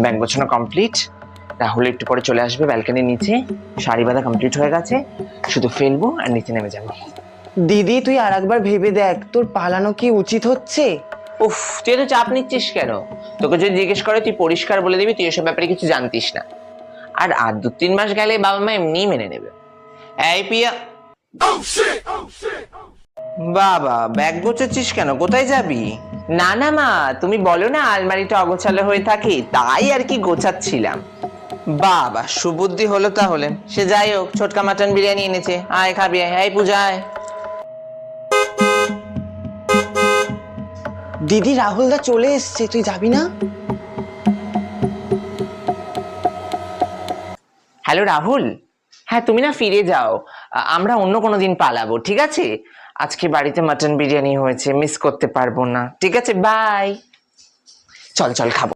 Bag গোছানো complete. Rahul একটু পরে চলে আসবে ব্যালকনির নিচে। শাড়ি বাঁধা কমপ্লিট হয়ে গেছে, শুধু ফেলবো আর নিচে নেমে যাবো। দিদি তুই আর একবার ভেবে দেখ, তোর পালানো কি উচিত হচ্ছে? উফ, তুই তো চাপ নিচ্ছিস কেন? তোকে যদি জিজ্ঞেস করে তুই পরিষ্কার বলে দিবি তুই এসব ব্যাপারে কিছু জানতিস না। আর 2-3 মাস গেলে বাবা মা এমনিই মেনে নেবে। এই পিয়া, বাবা ব্যাগ গোছাচ্ছিস কেন? কোথায় যাবি? না না মা, তুমি বলো না আলমারিটা অগোছালো হয়ে থাকে, তাই আর কি গোছাচ্ছিলাম। বাবা সুবুদ্ধি হলো তাহলে। সে যাই হোক, ছোটকা মাটন বিরিয়ানি এনেছে, আয় খাবি আয়। এই পূজা আয়। দিদি রাহুলদা চলে এসছে, তুই যাবি না? হ্যালো রাহুল, হ্যাঁ তুমি না ফিরে যাও, আমরা অন্য কোনো দিন পালাবো, ঠিক আছে? আজকে বাড়িতে মাটন বিরিয়ানি হয়েছে, মিস করতে পারবো না, ঠিক আছে? বাই। চল চল খাবো।